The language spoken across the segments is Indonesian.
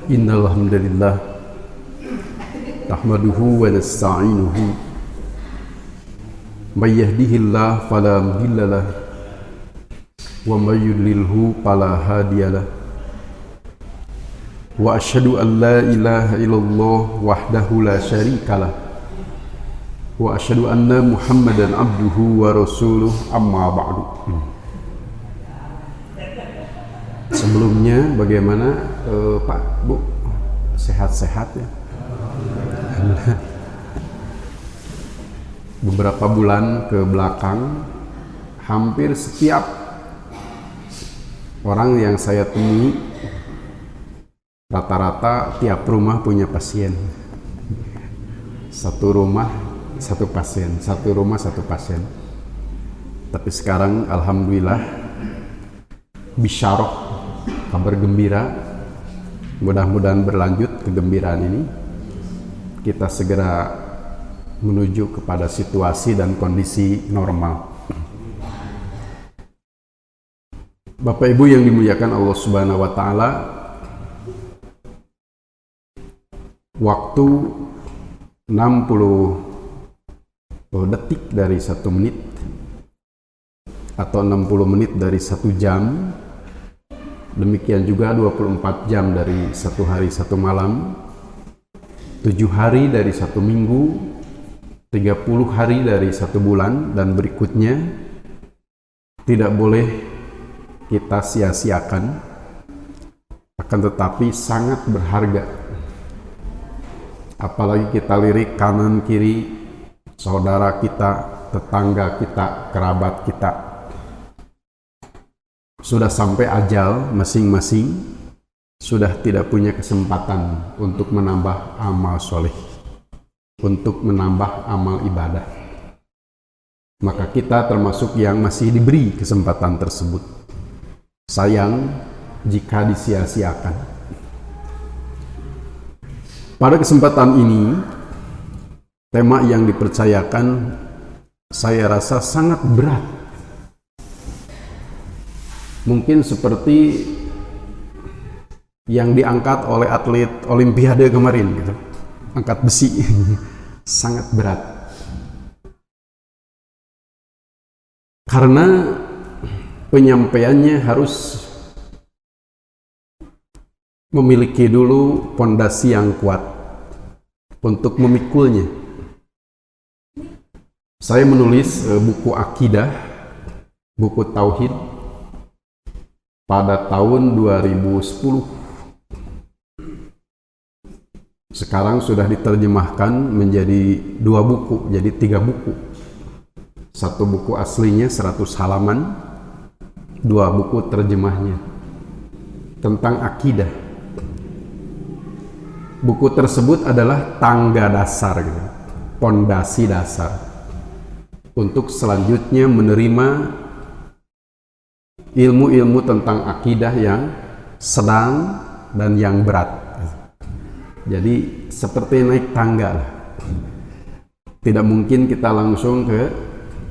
Innal hamdalillah nahmaduhu wa nasta'inuhu may yahdihillahu fala mudhillalah wa may yudlilhu fala hadiyalah wa asyhadu an la ilaha illallah wahdahu la syarikalah wa asyhadu anna Muhammadan abduhu wa rasuluh amma ba'du. Sebelumnya bagaimana Pak, Bu? Sehat-sehat ya? Beberapa bulan ke belakang hampir setiap orang yang saya temui rata-rata tiap rumah punya pasien. Satu rumah satu pasien, satu rumah satu pasien. Tapi sekarang alhamdulillah bisyarah, kabar gembira, mudah-mudahan berlanjut kegembiraan ini. Kita segera menuju kepada situasi dan kondisi normal. Bapak Ibu yang dimuliakan Allah Subhanahu wa taala, waktu 60 detik dari 1 menit atau 60 menit dari 1 jam, demikian juga 24 jam dari 1 hari 1 malam, 7 hari dari 1 minggu, 30 hari dari 1 bulan, dan berikutnya tidak boleh kita sia-siakan, akan tetapi sangat berharga. Apalagi kita lirik kanan kiri saudara kita, tetangga kita, kerabat kita, sudah sampai ajal masing-masing, sudah tidak punya kesempatan untuk menambah amal soleh, untuk menambah amal ibadah. Maka kita termasuk yang masih diberi kesempatan tersebut. Sayang jika disia-siakan. Pada kesempatan ini, tema yang dipercayakan saya rasa sangat berat. Mungkin seperti yang diangkat oleh atlet olimpiade kemarin gitu. Angkat besi. Sangat berat. Karena penyampaiannya harus memiliki dulu pondasi yang kuat untuk memikulnya. Saya menulis buku akidah, buku tauhid pada tahun 2010. Sekarang sudah diterjemahkan menjadi 2 buku, jadi 3 buku. 1 buku aslinya 100 halaman, 2 buku terjemahnya tentang akidah. Buku tersebut adalah tangga dasar, gitu, pondasi dasar untuk selanjutnya menerima ilmu-ilmu tentang akidah yang sedang dan yang berat. Jadi seperti naik tangga lah. Tidak mungkin kita langsung ke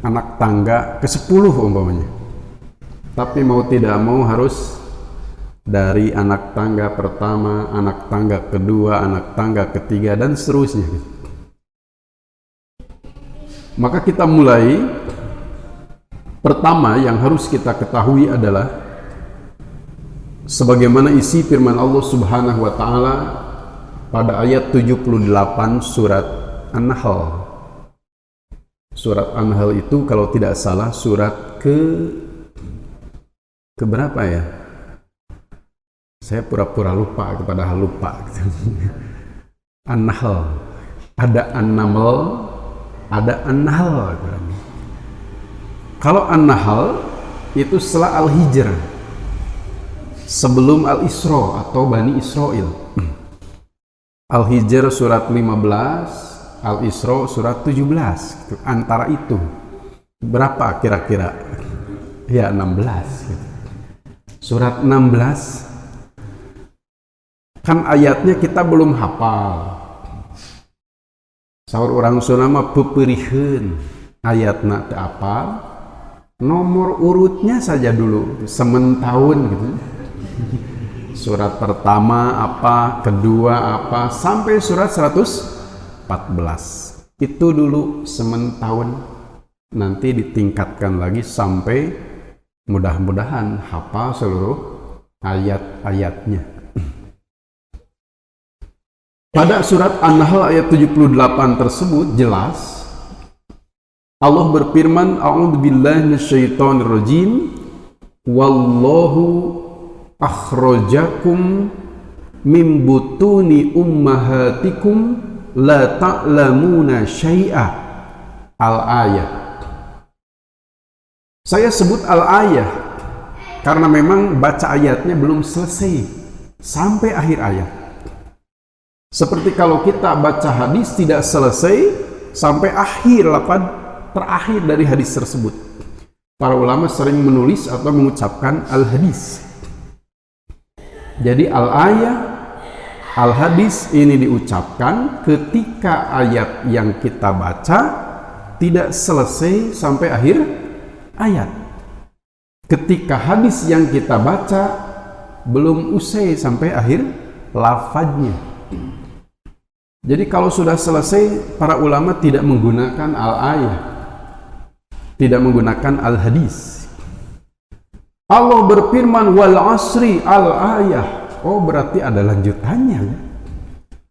anak tangga ke-10 umpamanya. Tapi mau tidak mau harus dari anak tangga pertama, anak tangga kedua, anak tangga ketiga, dan seterusnya. Maka kita mulai. Pertama yang harus kita ketahui adalah sebagaimana isi firman Allah Subhanahu wa taala pada ayat 78 surat An-Nahl. Surat An-Nahl itu kalau tidak salah surat ke berapa ya? Saya pura-pura lupa, padahal lupa. An-Nahl. Ada An-Naml, ada An-Nahl. Kalau An-Nahl itu setelah Al-Hijr, sebelum Al-Isra atau Bani Israel. Al-Hijr surat 15, Al-Isra surat 17. Antara itu berapa kira-kira? Ya 16. Surat 16 kan ayatnya kita belum hafal. Saur orang Sunda mah peupeurieun, ayatna teu hafal, nomor urutnya saja dulu semen tahun gitu. Surat pertama apa, kedua apa, sampai surat 114. Itu dulu sementahun, nanti ditingkatkan lagi sampai mudah-mudahan hafal seluruh ayat-ayatnya. Pada surat An-Nahl ayat 78 tersebut jelas Allah berfirman, a'udzubillahi minasyaitonirrajim, wallahu akhrajakum min butuni ummahatikum la ta'lamuna syai'a. Al-ayah. Saya sebut al-ayah karena memang baca ayatnya belum selesai sampai akhir ayat. Seperti kalau kita baca hadis tidak selesai sampai akhir lafaz terakhir dari hadis tersebut. Para ulama sering menulis atau mengucapkan al-hadis. Jadi al-ayah, al-hadis ini diucapkan ketika ayat yang kita baca tidak selesai sampai akhir ayat. Ketika hadis yang kita baca belum usai sampai akhir lafadznya. Jadi kalau sudah selesai, para ulama tidak menggunakan al-ayah, tidak menggunakan al-hadis. Allah berfirman wal asri al-ayah. Oh, berarti ada lanjutannya ya?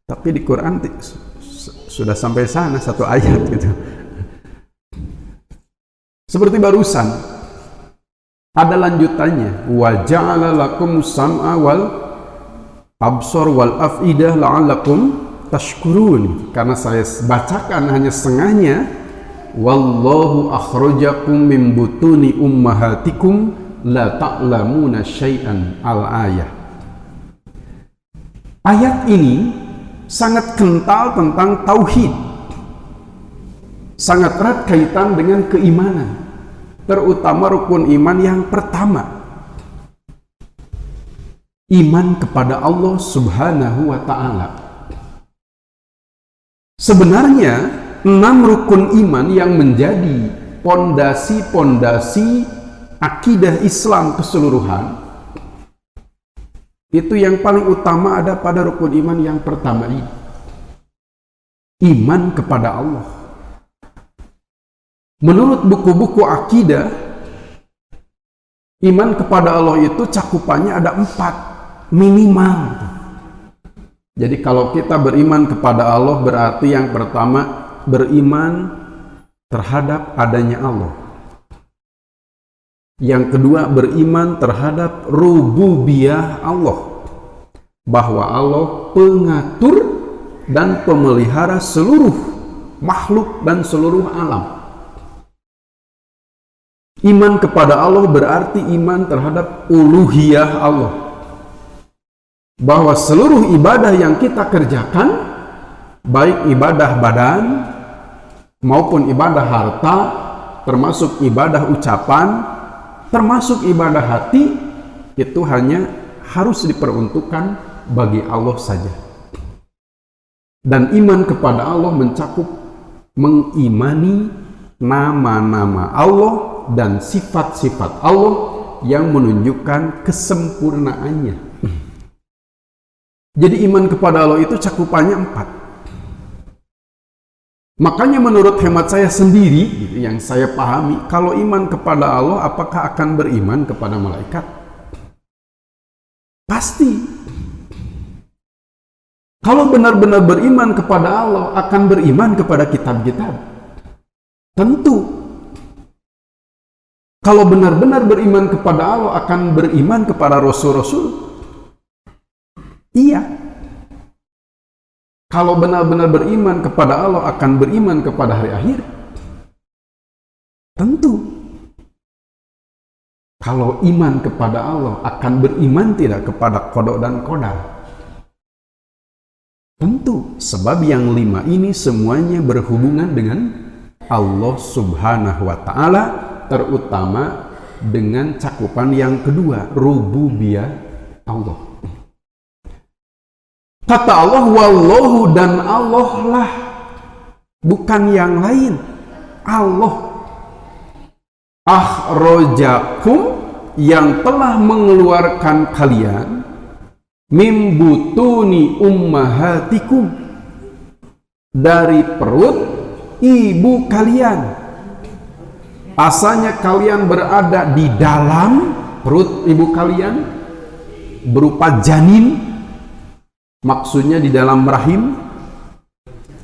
Tapi di Quran sudah sampai sana satu ayat gitu. Seperti barusan ada lanjutannya, wa ja'ala lakum sam'a wal absar wal af'idah la'allakum tashkurun. Karena saya bacakan hanya setengahnya, wallahu akhrajakum min butuni ummahatikum la ta'lamuna syai'an. Al-ayah. Ayat ini sangat kental tentang tauhid, sangat erat kaitan dengan keimanan, terutama rukun iman yang pertama, iman kepada Allah Subhanahu wa Ta'ala. Sebenarnya 6 rukun iman yang menjadi pondasi-pondasi akidah Islam keseluruhan, itu yang paling utama ada pada rukun iman yang pertama ini, iman kepada Allah. Menurut buku-buku akidah, iman kepada Allah itu cakupannya ada 4 minimal. Jadi kalau kita beriman kepada Allah berarti yang pertama beriman terhadap adanya Allah. Yang kedua beriman terhadap rububiyah Allah, bahwa Allah pengatur dan pemelihara seluruh makhluk dan seluruh alam. Iman kepada Allah berarti iman terhadap uluhiyah Allah, bahwa seluruh ibadah yang kita kerjakan, baik ibadah badan maupun ibadah harta, termasuk ibadah ucapan, termasuk ibadah hati, itu hanya harus diperuntukkan bagi Allah saja. Dan iman kepada Allah mencakup mengimani nama-nama Allah dan sifat-sifat Allah yang menunjukkan kesempurnaannya. Jadi iman kepada Allah itu cakupannya 4. Makanya menurut hemat saya sendiri, gitu, yang saya pahami, kalau iman kepada Allah, apakah akan beriman kepada malaikat? Pasti. Kalau benar-benar beriman kepada Allah, akan beriman kepada kitab-kitab? Tentu. Kalau benar-benar beriman kepada Allah, akan beriman kepada rasul-rasul? Iya. Kalau benar-benar beriman kepada Allah, akan beriman kepada hari akhir? Tentu. Kalau iman kepada Allah, akan beriman tidak kepada qada dan qadar? Tentu. Sebab yang 5 ini semuanya berhubungan dengan Allah Subhanahu wa Ta'ala, terutama dengan cakupan yang kedua, rububiyah Allah. Kata Allah, wallahu, dan Allah lah, bukan yang lain. Allah akhrajakum, yang telah mengeluarkan kalian Mim butuni ummahatikum, dari perut ibu kalian. Asalnya kalian berada di dalam perut ibu kalian berupa janin, maksudnya di dalam rahim.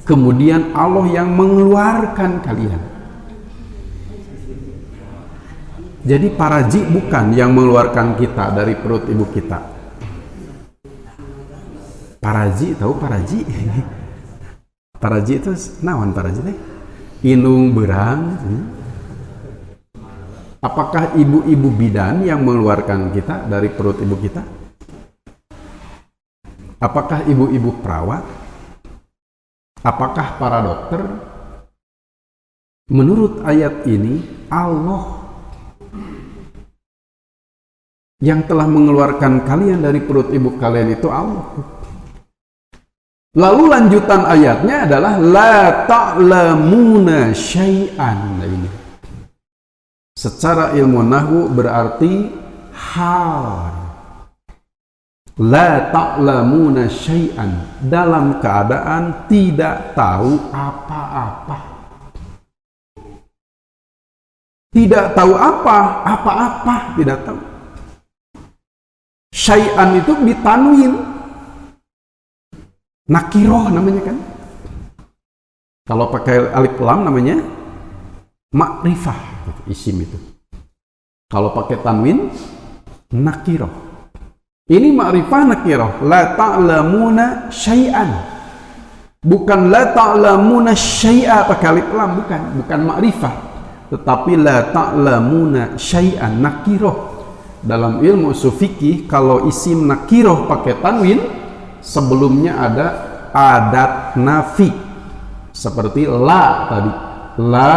Kemudian Allah yang mengeluarkan kalian. Jadi paraji bukan yang mengeluarkan kita dari perut ibu kita. Paraji, tahu paraji? Paraji itu naon paraji teh? Inung berang. Apakah ibu-ibu bidan yang mengeluarkan kita dari perut ibu kita? Apakah ibu-ibu perawat? Apakah para dokter? Menurut ayat ini, Allah yang telah mengeluarkan kalian dari perut ibu kalian itu Allah. Lalu lanjutan ayatnya adalah la ta'lamuna syai'an. Ini secara ilmu nahwu berarti hal. La ta'lamuna syai'an, dalam keadaan tidak tahu apa-apa. Tidak tahu apa-apa, tidak tahu. Syai'an itu ditanwin. Nakiroh namanya kan. Kalau pakai alif lam namanya makrifah, isim itu. Kalau pakai tanwin nakiroh. Ini makrifah nakiroh. La ta'lamuna syai'an. Bukan la ta'lamuna syai'a pakai alif lam, bukan makrifah. Tetapi la ta'lamuna syai'an nakiroh. Dalam ilmu ushul fikih, kalau isim nakiroh pakai tanwin, sebelumnya ada adat nafi seperti la tadi, la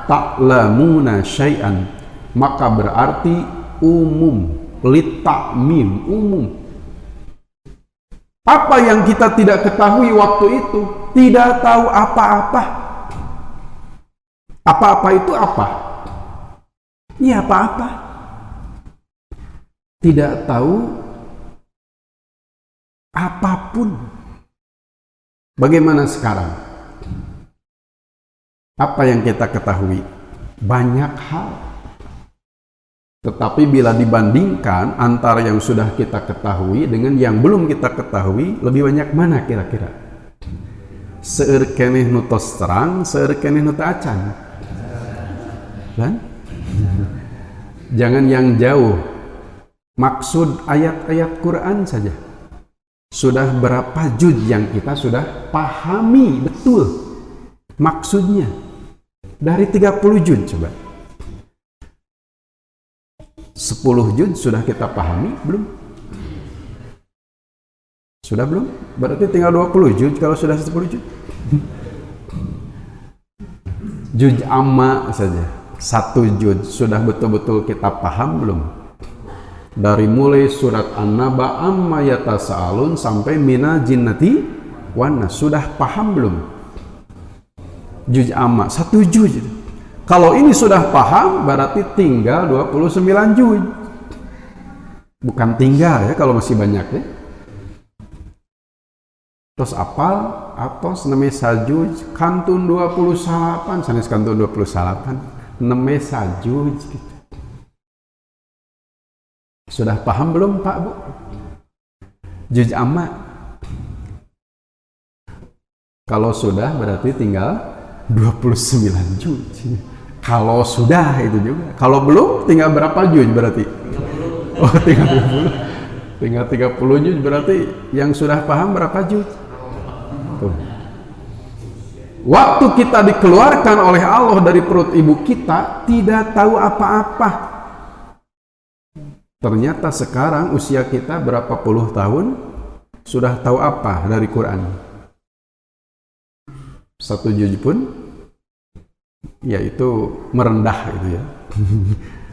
ta'lamuna syai'an, maka berarti umum, litakmim, umum. Apa yang kita tidak ketahui waktu itu? Tidak tahu apa-apa. Apa-apa itu apa? Ya apa-apa. Tidak tahu apapun. Bagaimana sekarang? Apa yang kita ketahui? Banyak hal. Tetapi bila dibandingkan antara yang sudah kita ketahui dengan yang belum kita ketahui, lebih banyak mana kira-kira? Seueur keneh nu tos terang, seueur keneh nu teu acan. Kan? Jangan yang jauh. Maksud ayat-ayat Quran saja. Sudah berapa juz yang kita sudah pahami betul maksudnya? Dari 30 juz coba. 10 juz sudah kita pahami belum? Sudah belum? Berarti tinggal 20 juz kalau sudah 10 juz. Juz amma saja. 1 juz sudah betul-betul kita paham belum? Dari mulai surat An-Naba amma yatasaalun sampai mina jinnati wan nas, sudah paham belum? Juz amma 1 juz. Kalau ini sudah paham berarti tinggal 29 juz. Bukan tinggal ya kalau masih banyak ya. Terus apal atos neme sajuz kantun 28 sanes kantun 28 neme sajuz gitu. Sudah paham belum Pak Bu? Juz amma. Kalau sudah berarti tinggal 29 juz. Kalau sudah itu juga. Kalau belum tinggal berapa juz berarti? 30. Oh, tinggal 30. Tinggal 30 juz berarti yang sudah paham berapa juz? Tuh. Waktu kita dikeluarkan oleh Allah dari perut ibu kita, tidak tahu apa-apa. Ternyata sekarang usia kita berapa puluh tahun sudah tahu apa dari Quran? 1 juz pun yaitu merendah gitu ya.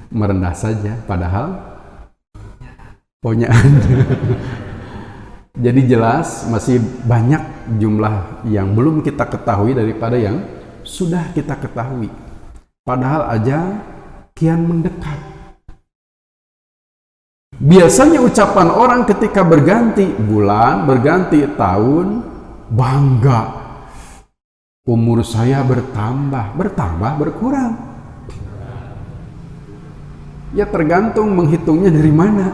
Merendah saja padahal punya. Jadi jelas masih banyak jumlah yang belum kita ketahui daripada yang sudah kita ketahui. Padahal aja kian mendekat. Biasanya ucapan orang ketika berganti bulan, berganti tahun, bangga. Umur saya bertambah, berkurang. Ya tergantung menghitungnya dari mana.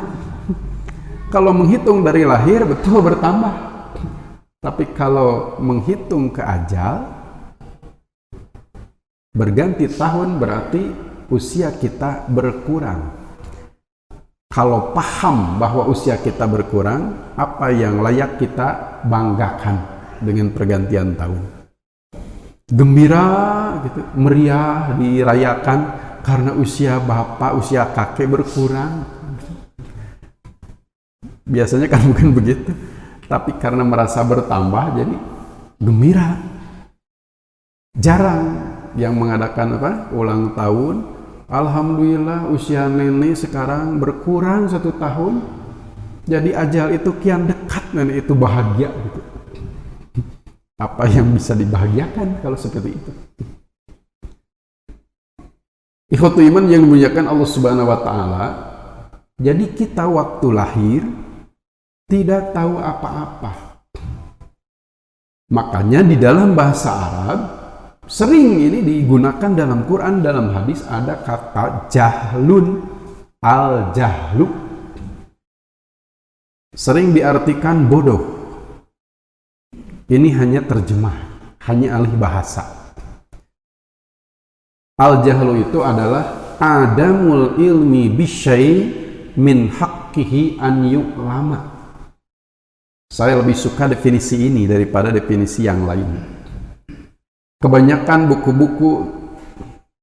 Kalau menghitung dari lahir, betul bertambah. Tapi kalau menghitung ke ajal, berganti tahun berarti usia kita berkurang. Kalau paham bahwa usia kita berkurang, apa yang layak kita banggakan dengan pergantian tahun? Gembira gitu, meriah dirayakan karena usia bapak, usia kakek berkurang. Biasanya kan bukan begitu, tapi karena merasa bertambah jadi gembira. Jarang yang mengadakan ulang tahun. Alhamdulillah usia nenek sekarang berkurang 1 tahun. Jadi ajal itu kian dekat, nenek itu bahagia gitu. Apa yang bisa dibahagiakan kalau seperti itu? Ikhwatu iman yang dimuliakan Allah Subhanahu wa taala. Jadi kita waktu lahir tidak tahu apa-apa. Makanya di dalam bahasa Arab sering ini digunakan dalam Quran, dalam hadis ada kata jahlun, al-jahlu. Sering diartikan bodoh. Ini hanya terjemah, hanya alih bahasa. Al-jahlu itu adalah adamul ilmi bisyai min haqqihi an yu'lama. Saya lebih suka definisi ini daripada definisi yang lain. Kebanyakan buku-buku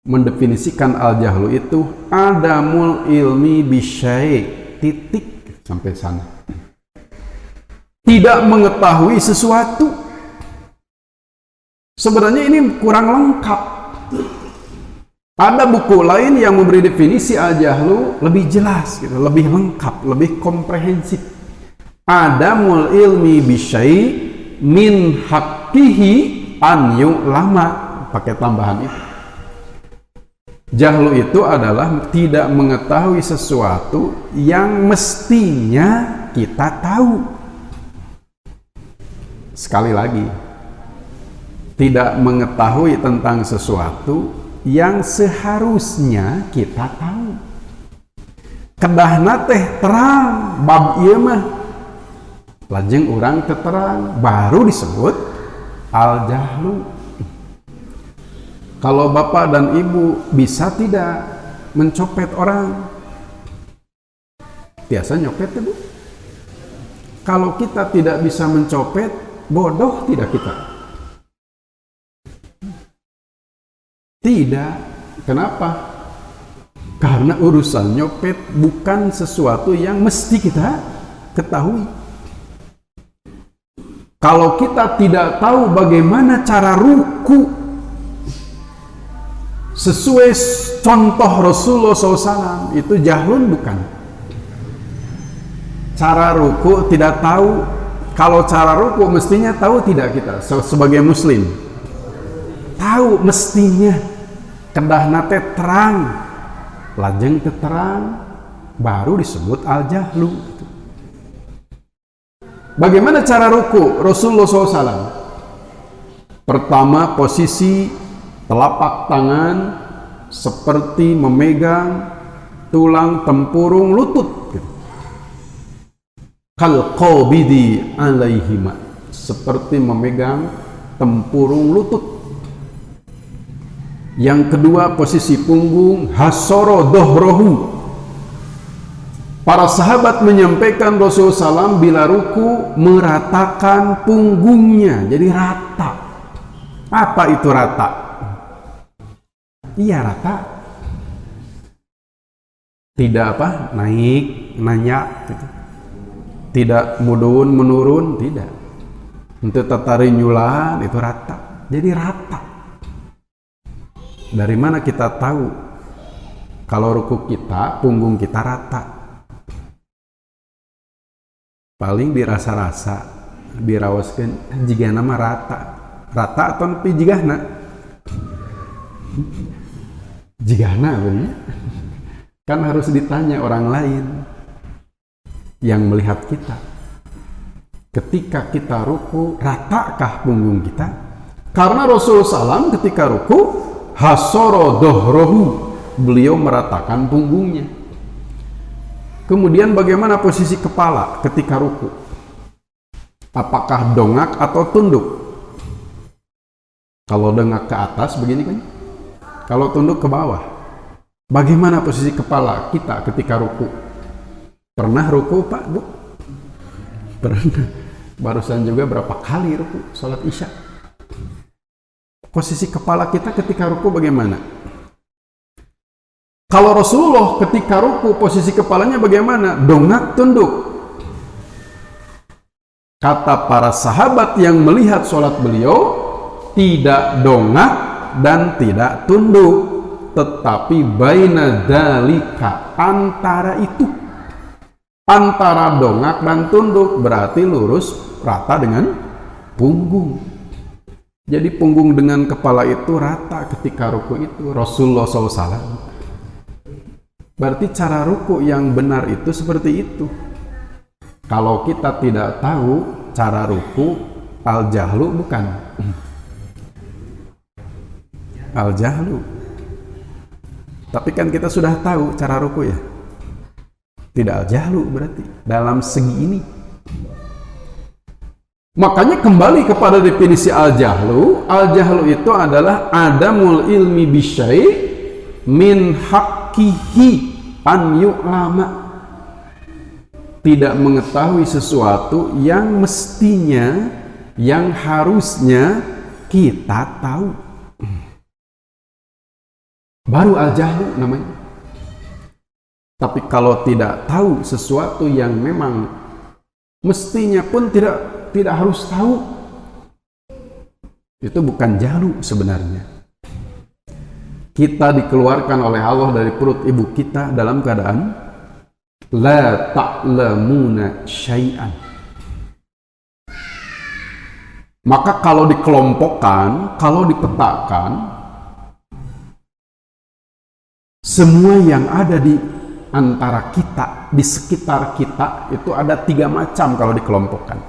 mendefinisikan al-jahlu itu adamul ilmi bisyai, titik, sampai sana. Tidak mengetahui sesuatu. Sebenarnya ini kurang lengkap. Ada buku lain yang memberi definisi al-jahlu lebih jelas, gitu, lebih lengkap, lebih komprehensif. Adamul ilmi bisyai min haqqihi an yu'lama, pakai tambahan itu. Jahlu itu adalah tidak mengetahui sesuatu yang mestinya kita tahu. Sekali lagi, tidak mengetahui tentang sesuatu yang seharusnya kita tahu. Kedahna teh terang bab ieu mah, lajeng urang teu terang, baru disebut al-jahlu. Kalau bapak dan ibu bisa tidak mencopet orang? Biasa nyopet ya bu? Kalau kita tidak bisa mencopet, bodoh tidak kita? Tidak. Kenapa? Karena urusan nyopet bukan sesuatu yang mesti kita ketahui. Kalau kita tidak tahu bagaimana cara ruku sesuai contoh Rasulullah SAW, itu jahlun bukan? Cara ruku tidak tahu. Kalau cara ruku mestinya tahu tidak kita sebagai muslim? Tahu mestinya. Kedahna teh terang, lajeng teu terang, baru disebut al-jahlu. Bagaimana cara ruku Rasulullah SAW? Pertama, posisi telapak tangan seperti memegang tulang tempurung lutut. Kal qabidi alaihima, seperti memegang tempurung lutut. Yang kedua, posisi punggung hasoro dohrohu. Para sahabat menyampaikan Rasulullah SAW bila ruku meratakan punggungnya, jadi rata. Apa itu rata? Iya rata. Tidak naik, nanyak, gitu. Tidak mudun, menurun, tidak. Untuk tatari nyulan itu rata. Jadi rata. Dari mana kita tahu kalau ruku kita, punggung kita rata? Paling dirasa-rasa, dirawaskan jigana mah rata atau nepi jigana? Jigana bener. Kan harus ditanya orang lain. yang melihat kita. Ketika kita ruku, ratakah punggung kita? Karena Rasulullah SAW ketika ruku, hasoro dohrohu, beliau meratakan punggungnya. Kemudian bagaimana posisi kepala ketika ruku? Apakah dongak atau tunduk? Kalau dongak ke atas begini kan? Kalau tunduk ke bawah. Bagaimana posisi kepala kita ketika ruku? Pernah ruku, Pak, Bu? Pernah. Barusan juga berapa kali ruku sholat isya. Posisi kepala kita ketika ruku bagaimana? Kalau Rasulullah ketika ruku posisi kepalanya bagaimana? Dongak, tunduk. Kata para sahabat yang melihat sholat beliau, tidak dongak dan tidak tunduk, tetapi baina dalika, antara itu, antara dongak dan tunduk, berarti lurus rata dengan punggung. Jadi punggung dengan kepala itu rata ketika ruku itu. Rasulullah SAW. Berarti cara ruku yang benar itu seperti itu. Kalau kita tidak tahu cara ruku, al-jahlu bukan. Al-jahlu. Tapi kan kita sudah tahu cara ruku ya. Tidak al-jahlu berarti dalam segi ini. Makanya kembali kepada definisi al-jahlu. Al-jahlu itu adalah adamul ilmi bisyai min haqqihi an yu'lama. Tidak mengetahui sesuatu yang mestinya, yang harusnya kita tahu. Baru al-jahlu namanya. Tapi kalau tidak tahu sesuatu yang memang mestinya pun tidak harus tahu, itu bukan jahlu sebenarnya. Kita dikeluarkan oleh Allah dari perut ibu kita dalam keadaan la ta'lamuna syai'an. Maka kalau dikelompokkan, kalau dipetakan, semua yang ada di antara kita, di sekitar kita, itu ada 3 macam kalau dikelompokkan.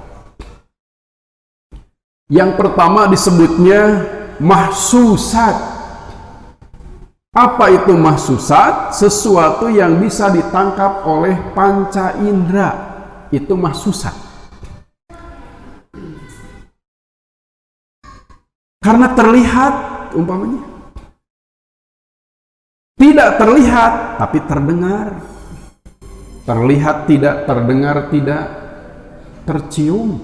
Yang pertama disebutnya mahsusat. Apa itu mahsusat? Sesuatu yang bisa ditangkap oleh panca indera. Itu mahsusat. Karena terlihat, umpamanya. Tidak terlihat, tapi terdengar. Terlihat tidak, terdengar tidak, tercium.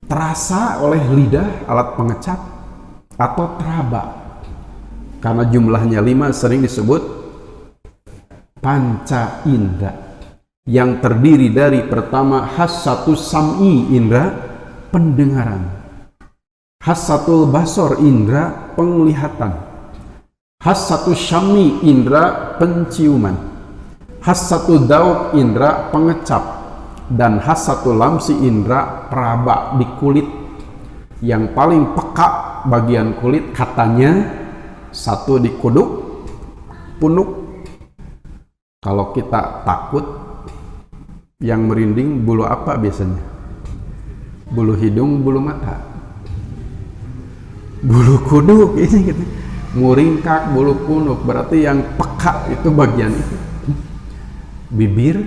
Terasa oleh lidah, alat pengecap, atau teraba. Karena jumlahnya 5 sering disebut panca indera. Yang terdiri dari pertama hassatu sam'i, indera pendengaran. Hassatul basor, indera penglihatan. Hassatul syami, indera penciuman. Hassatul dauk, indera pengecap. Dan hassatul lamsi, indera peraba di kulit. Yang paling peka bagian kulit katanya satu di kuduk, punuk. Kalau kita takut, yang merinding bulu apa biasanya? Bulu hidung, bulu mata. Bulu kuduk ini gitu. Muringkak, bulu punuk, berarti yang peka itu bagian itu. Bibir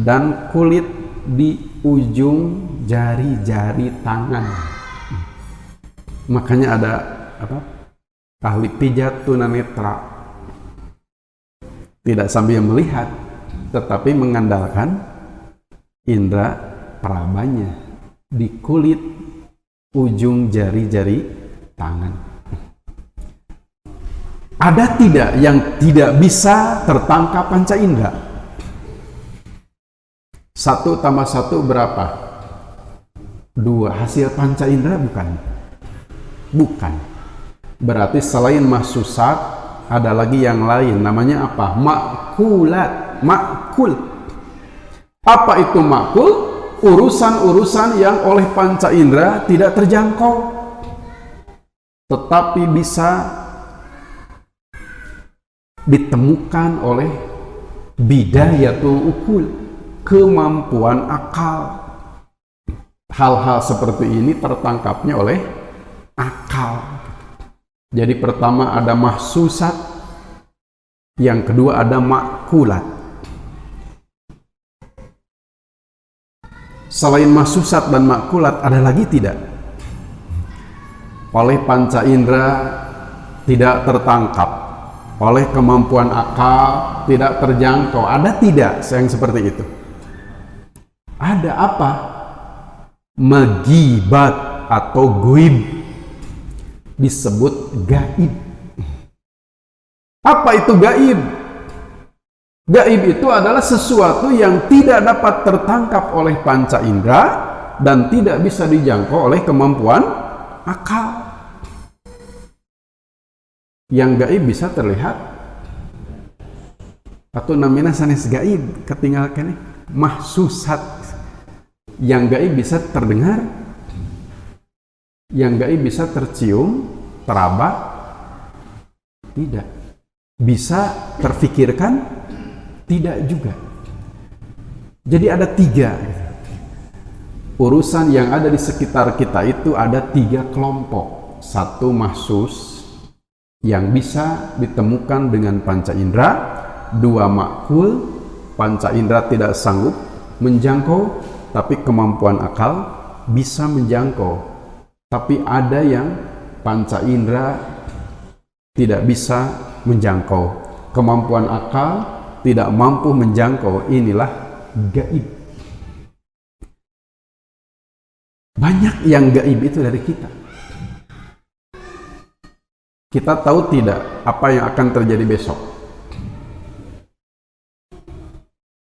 dan kulit di ujung jari-jari tangan. Makanya ada apa? Ahli pijat tunanetra. Tidak sambil melihat, tetapi mengandalkan indera perabanya di kulit ujung jari-jari tangan. Ada tidak yang tidak bisa tertangkap panca indera? 1 tambah 1 berapa? 2. Hasil panca indera bukan? Bukan. Berarti selain mahsusat ada lagi yang lain, namanya apa? Makulat, makul. Apa itu makul? Urusan-urusan yang oleh panca indera tidak terjangkau, tetapi bisa ditemukan oleh bidayatul ukul, kemampuan akal. Hal-hal seperti ini tertangkapnya oleh akal. Jadi pertama ada mahsusat, yang kedua ada makulat. Selain mahsusat dan makulat, ada lagi tidak? Oleh panca indera tidak tertangkap, oleh kemampuan akal tidak terjangkau. Ada tidak yang seperti itu? Ada apa? Magibat atau goib, disebut gaib. Apa itu gaib? Gaib itu adalah sesuatu yang tidak dapat tertangkap oleh panca indera dan tidak bisa dijangkau oleh kemampuan akal. Yang gaib bisa terlihat atau namanya sanes gaib, ketinggalkan mahsusat. Yang gaib bisa terdengar, yang gaib bisa tercium, teraba, tidak. Bisa terfikirkan, tidak juga. Jadi ada tiga. Urusan yang ada di sekitar kita itu ada tiga kelompok. Satu mahsus, yang bisa ditemukan dengan panca indera. Dua makul, panca indera tidak sanggup menjangkau, tapi kemampuan akal bisa menjangkau. Tapi ada yang panca indera tidak bisa menjangkau, kemampuan akal tidak mampu menjangkau. Inilah gaib. Banyak yang gaib itu dari kita. Kita tahu tidak apa yang akan terjadi besok?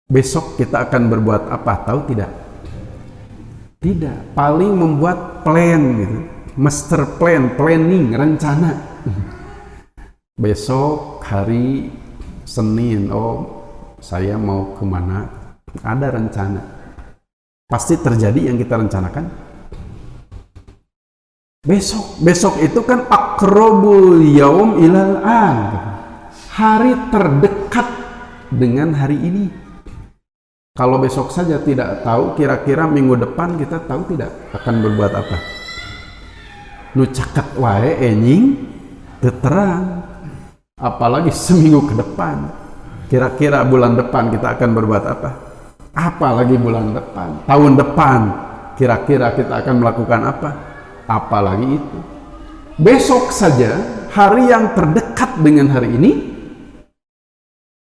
Besok kita akan berbuat apa? Tahu tidak? Tidak. Paling membuat plan gitu. Master plan, planning, rencana. Besok hari Senin, saya mau kemana? Ada rencana. Pasti terjadi yang kita rencanakan. Besok itu kan akrobul yaum ilal an, hari terdekat dengan hari ini. Kalau besok saja tidak tahu, kira-kira minggu depan kita tahu tidak akan berbuat apa. Nu caket wae enying terang, apalagi seminggu ke depan. Kira-kira bulan depan kita akan berbuat apa? Apalagi bulan depan, tahun depan, kira-kira kita akan melakukan apa? Apalagi itu. Besok saja, hari yang terdekat dengan hari ini,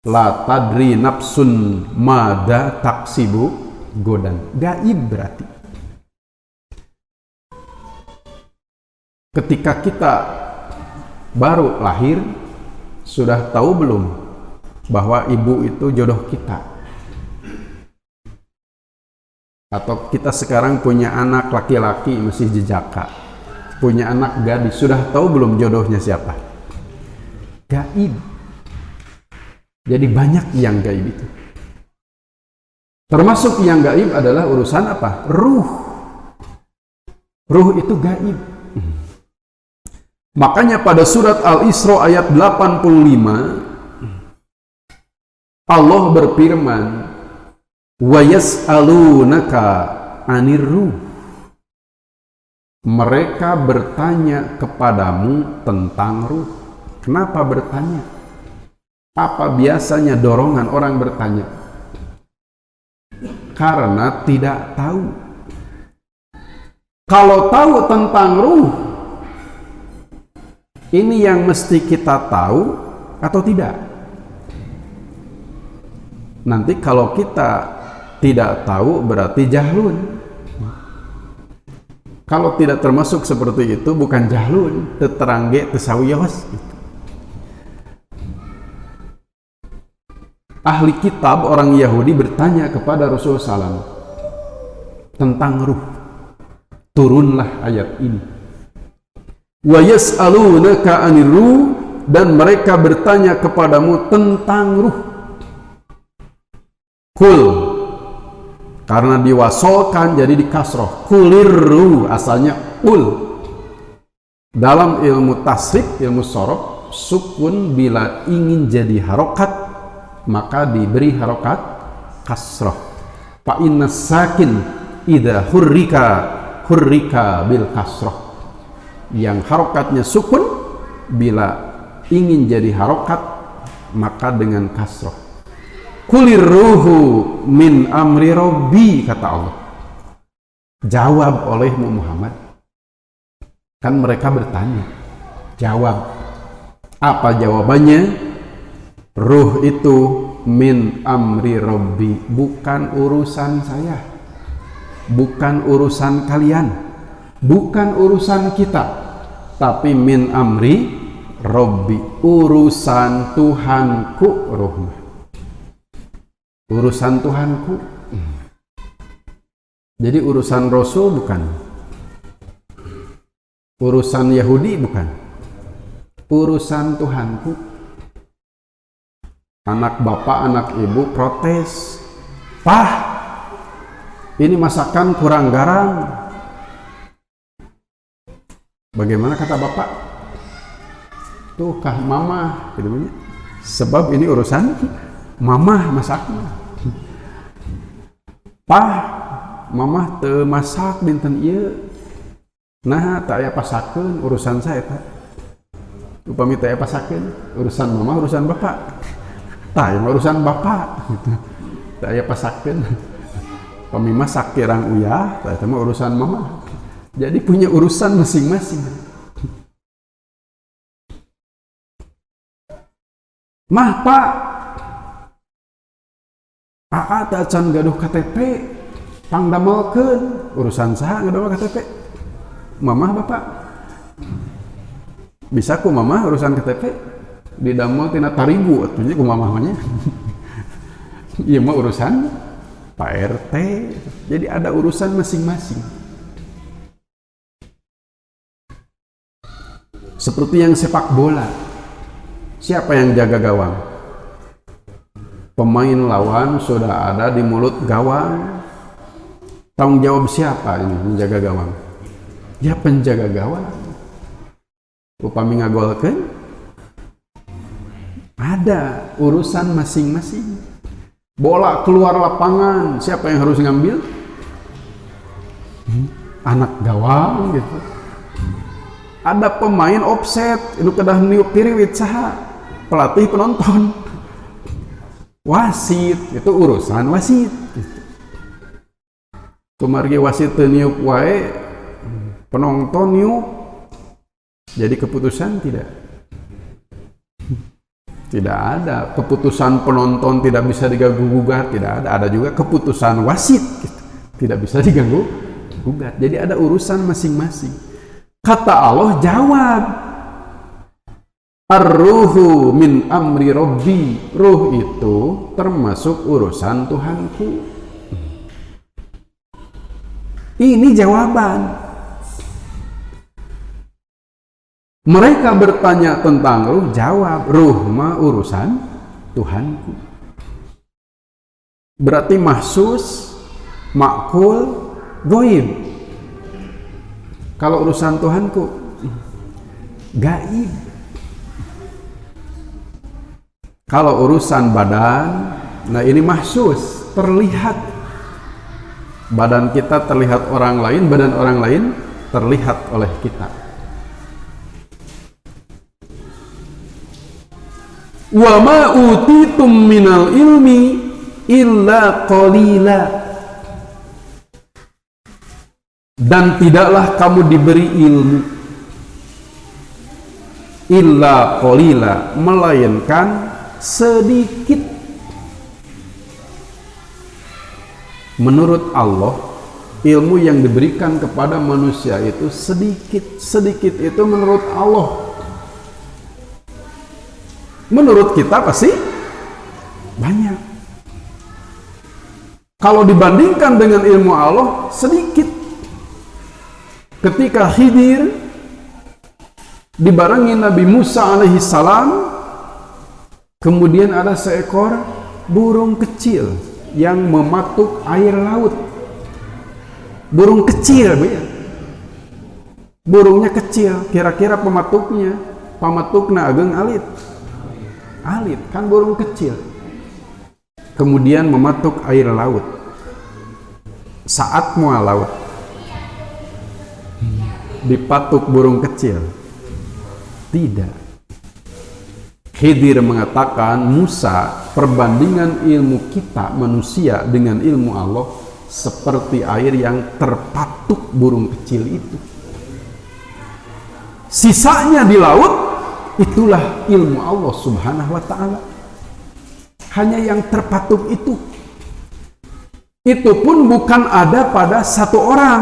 la tadri nafsun mada taksibu godan. Gaib berarti. Ketika kita baru lahir, sudah tahu belum bahwa ibu itu jodoh kita? Atau kita sekarang punya anak laki-laki masih jejaka, punya anak gadis, sudah tahu belum jodohnya siapa? Gaib. Jadi banyak yang gaib itu. Termasuk yang gaib adalah urusan apa? Ruh. Ruh itu gaib. Makanya pada surat Al-Isra ayat 85 Allah berfirman, wa yas'alunaka 'anir ruh. Mereka bertanya kepadamu tentang ruh. Kenapa bertanya? Apa biasanya dorongan orang bertanya? Karena tidak tahu. Kalau tahu tentang ruh, ini yang mesti kita tahu atau tidak? Nanti kalau kita tidak tahu berarti jahlun. Kalau tidak termasuk seperti itu bukan jahlun, teterangge tesawiyos. Ahli kitab orang Yahudi bertanya kepada Rasulullah SAW tentang ruh. Turunlah ayat ini. Wa yas'alunaka 'anir ruh, dan mereka bertanya kepadamu tentang ruh. Kul, karena diwasolkan jadi dikasroh. Kulir ruh, asalnya ul. Dalam ilmu tasrif, ilmu sorof, sukun bila ingin jadi harokat maka diberi harokat kasroh. Fa inna sakin idza hurrika bil kasroh. Yang harokatnya sukun, bila ingin jadi harokat maka dengan kasroh. Kulir ruhu min amri robbi, kata Allah. Jawab olehmu Muhammad. Kan mereka bertanya, jawab. Apa jawabannya? Ruh itu min amri robbi, bukan urusan saya, bukan urusan kalian, bukan urusan kita, tapi min amri robbi, urusan Tuhanku. Ruhnya urusan Tuhanku. Jadi urusan Rasul bukan, urusan Yahudi bukan, urusan Tuhanku. Anak bapak, anak ibu protes, "Pah, ini masakan kurang garam." Bagaimana kata bapak? Tuh kah mama, gitu. Sebab ini urusan mama masaknya. "Pah, mama teu masak dinten ieu." Nah, tak aya pasakeun, urusan saya tak. Upami teh pasakeun, urusan mama, urusan bapak. Tah, yang urusan bapak gitu. Tak aya pasakeun. Upami masak kirang uyah, tah eta mah urusan mama. Jadi punya urusan masing-masing. "Mah, Pak, Aa tak can gaduh KTP, pangdamelkeun." Urusan saha gaduh KTP? Mamah bapak. Bisa ku mamah urusan KTP didamel tina tarigu atunya ku mamahnya. Ieu mah urusan Pak RT. Jadi ada urusan masing-masing. Seperti yang sepak bola. Siapa yang jaga gawang? Pemain lawan sudah ada di mulut gawang. Tanggung jawab siapa ini menjaga gawang? Ya penjaga gawang. Upami ngagolkeun, ada urusan masing-masing. Bola keluar lapangan, siapa yang harus ngambil? Anak gawang gitu. Ada pemain offset, itu kedah niup piriwit saha? Pelatih, penonton. Wasit, itu urusan wasit gitu. Kumargi wasit teu niup wae, penonton niup. Jadi keputusan tidak ada. Keputusan penonton tidak bisa diganggu-gugat, tidak ada. Ada juga keputusan wasit gitu. Tidak bisa diganggu-gugat. Jadi ada urusan masing-masing. Kata Allah, jawab. Ar-ruhu min amri robbi. Ruh itu termasuk urusan Tuhanku. Ini jawaban. Mereka bertanya tentang ruh, jawab, ruh mah urusan Tuhanku. Berarti mahsus, makul, goib. Kalau urusan Tuhanku, gaib. Kalau urusan badan, nah ini mahsus, terlihat. Badan kita terlihat orang lain, badan orang lain terlihat oleh kita. Wa ma utitum minal ilmi illa qalila. Dan tidaklah kamu diberi ilmu illa qalila, melainkan sedikit. Menurut Allah, ilmu yang diberikan kepada manusia itu sedikit. Sedikit itu menurut Allah. Menurut kita pasti banyak. Kalau dibandingkan dengan ilmu Allah, sedikit. Ketika Khidir dibarengi Nabi Musa alaihi salam, kemudian ada seekor burung kecil yang mematuk air laut. Burung kecil, Bu ya. Burungnya kecil, kira-kira pematuknya ageng alit. Alit, kan burung kecil. kemudian mematuk air laut saat mual laut, dipatuk burung kecil? Tidak. Khidir mengatakan, Musa, perbandingan ilmu kita manusia dengan ilmu Allah seperti air yang terpatuk burung kecil itu. Sisanya di laut, itulah ilmu Allah subhanahu wa ta'ala. Hanya yang terpatuk itu. Itu pun bukan ada pada satu orang.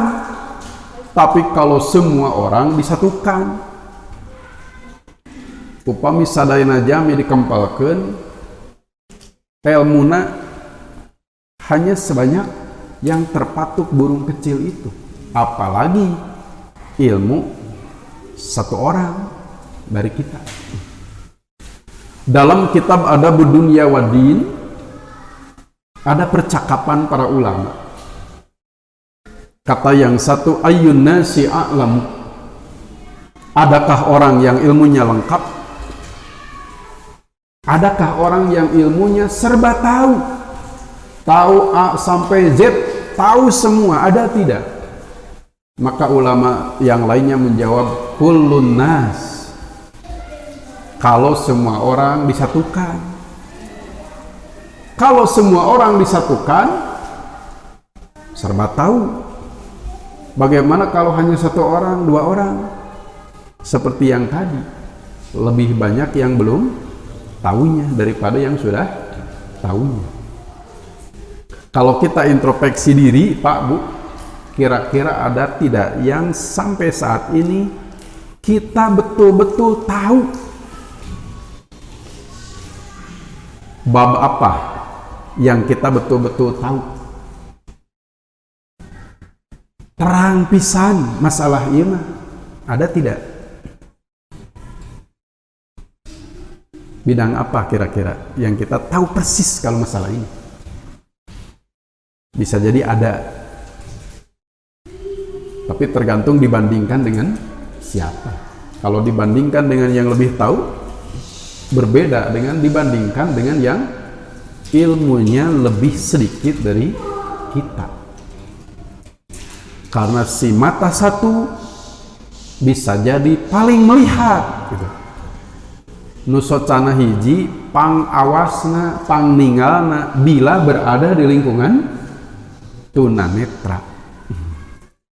Tapi kalau semua orang disatukan, upami sadayana jami dikempalkeun, ilmuna hanya sebanyak yang terpatuk burung kecil itu. Apalagi ilmu satu orang dari kita. Dalam kitab Adabud Dunya Waddin ada percakapan para ulama. Kata yang satu, ayyun nasi a'lamu, adakah orang yang ilmunya lengkap? Adakah orang yang ilmunya serba tahu? Tahu A sampai Z, tahu semua, ada tidak? Maka ulama yang lainnya menjawab, kullun nas, kalau semua orang disatukan. Kalau semua orang disatukan, serba tahu. Bagaimana kalau hanya satu orang, dua orang? Seperti yang tadi, lebih banyak yang belum tahunya daripada yang sudah tahunya. Kalau kita introspeksi diri, Pak Bu, kira-kira ada tidak yang sampai saat ini kita betul-betul tahu bab apa yang kita betul-betul tahu? Terang pisan masalah ini, ada tidak? Bidang apa kira-kira yang kita tahu persis kalau masalah ini? Bisa jadi ada, tapi tergantung dibandingkan dengan siapa. Kalau dibandingkan dengan yang lebih tahu, berbeda dengan dibandingkan dengan yang ilmunya lebih sedikit dari kita. Karena si mata satu bisa jadi paling melihat gitu. Nusocana hiji pang awasna pang ningalna bila berada di lingkungan tunanetra.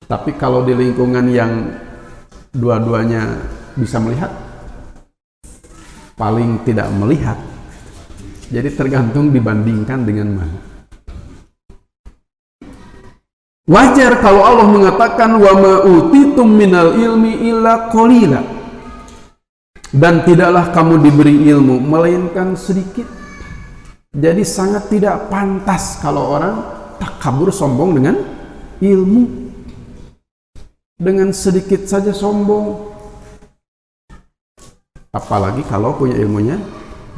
Tapi kalau di lingkungan yang dua-duanya bisa melihat, paling tidak melihat. Jadi tergantung dibandingkan dengan mana. Wajar kalau Allah mengatakan wa ma utitum minal ilmi illa qalila, dan tidaklah kamu diberi ilmu melainkan sedikit. Jadi sangat tidak pantas kalau orang takabur sombong dengan ilmu. Dengan sedikit saja sombong, apalagi kalau punya ilmunya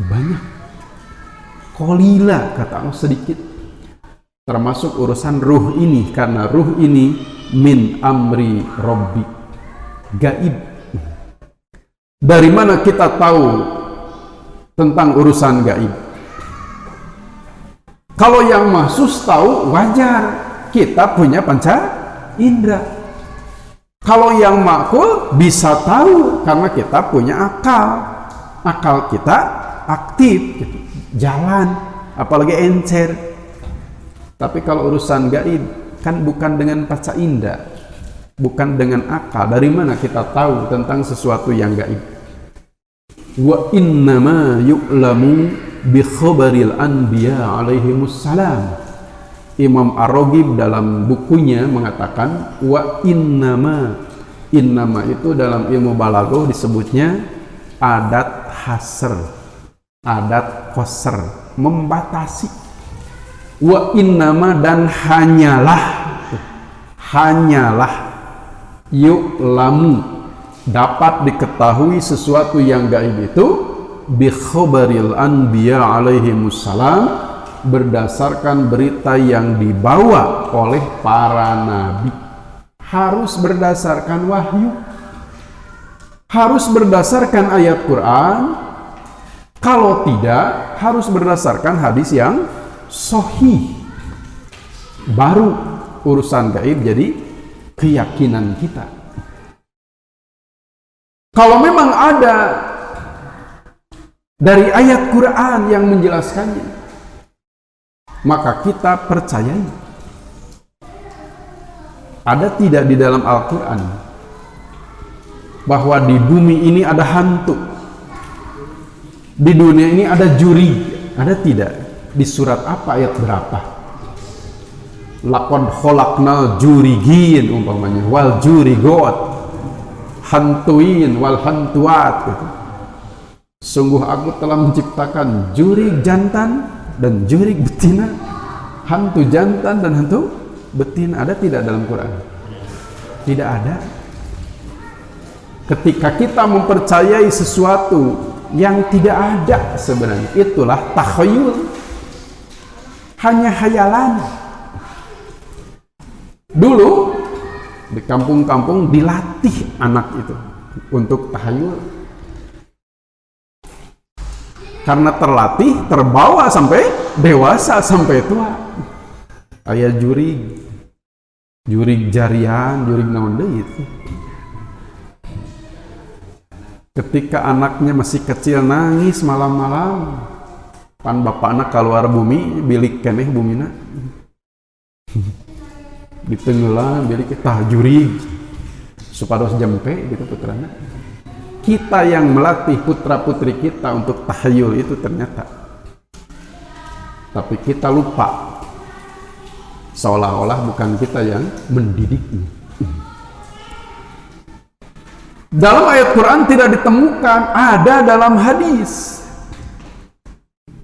banyak. Qalila kata Allah, sedikit. Termasuk urusan ruh ini, karena ruh ini min amri robbi, gaib. Dari mana kita tahu tentang urusan gaib? Kalau yang mahsus tahu wajar, kita punya panca indera. Kalau yang makul bisa tahu karena kita punya akal. Akal kita aktif, gitu. Jalan, apalagi encer. Tapi kalau urusan gaib kan bukan dengan panca indera, bukan dengan akal. Dari mana kita tahu tentang sesuatu yang gaib? Wa innama yu'lamu bi khabaril anbiya alaihimussalam. Imam Ar-Raghib dalam bukunya mengatakan wa innama itu dalam ilmu balaghah disebutnya adat hasr, adat qasr, membatasi. Wa innama, dan hanyalah yu'lamu, dapat diketahui sesuatu yang gaib itu bi khabaril anbiya alaihimussalam, berdasarkan berita yang dibawa oleh para nabi. Harus berdasarkan wahyu, harus berdasarkan ayat Quran. Kalau tidak, harus berdasarkan hadis yang sahih. Baru urusan gaib jadi keyakinan kita. Kalau memang ada dari ayat Quran yang menjelaskannya, maka kita percayai. Ada tidak di dalam Al-Quran bahwa di bumi ini ada hantu, di dunia ini ada juri? Ada tidak? Di surat apa, ayat berapa? Laqad khalaqnal jurigin umpamanya, wal jurigot, hantuin wal hantuat. Sungguh aku telah menciptakan jurig jantan dan jurig betina, hantu jantan dan hantu betina. Ada tidak dalam Quran? Tidak ada. Ketika kita mempercayai sesuatu yang tidak ada sebenarnya, itulah takhayul, hanya hayalan. Dulu di kampung-kampung dilatih anak itu untuk tahayul, karena terlatih, terbawa sampai dewasa, sampai tua. Aya jurig jarian, jurig naon deui itu. Ketika anaknya masih kecil nangis malam-malam, pan bapak anak keluar bumi, bilik keneh bumina. Ditenggelam bilik tah jurig supados jempe gitu putrana. Kita yang melatih putra-putri kita untuk tahayul itu ternyata, tapi kita lupa, seolah-olah bukan kita yang mendidiknya. Dalam ayat Quran tidak ditemukan, ada dalam hadis.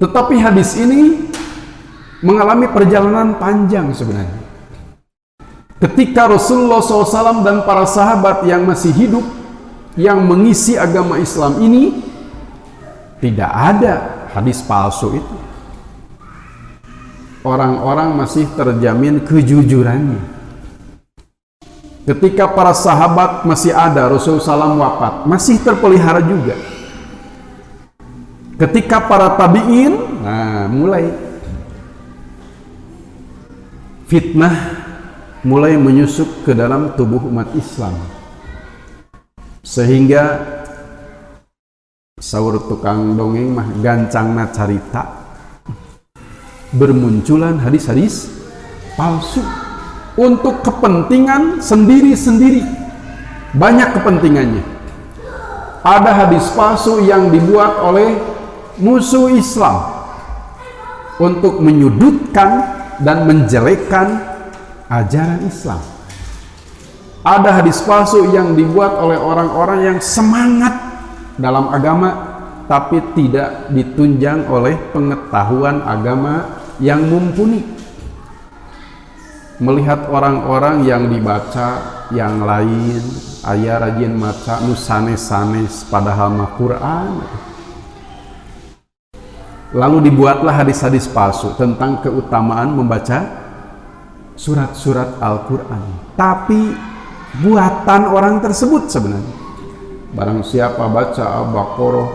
Tetapi hadis ini mengalami perjalanan panjang sebenarnya. Ketika Rasulullah SAW dan para sahabat yang masih hidup, yang mengisi agama Islam ini, tidak ada hadis palsu itu. Orang-orang masih terjamin kejujurannya. Ketika para sahabat masih ada, Rasulullah SAW wafat, masih terpelihara juga. Ketika para tabi'in, mulai fitnah mulai menyusup ke dalam tubuh umat Islam, sehingga saur tukang dongeng mah gancangna carita, bermunculan hadis-hadis palsu untuk kepentingan sendiri-sendiri. Banyak kepentingannya. Ada hadis palsu yang dibuat oleh musuh Islam untuk menyudutkan dan menjelekkan ajaran Islam. Ada hadis palsu yang dibuat oleh orang-orang yang semangat dalam agama, tapi tidak ditunjang oleh pengetahuan agama yang mumpuni. Melihat orang-orang yang dibaca yang lain, aya rajin maca nu sanes-sanes padahal mah Quran. Lalu dibuatlah hadis-hadis palsu tentang keutamaan membaca surat-surat Al-Quran, tapi buatan orang tersebut sebenarnya. Barang siapa baca Al-Baqarah,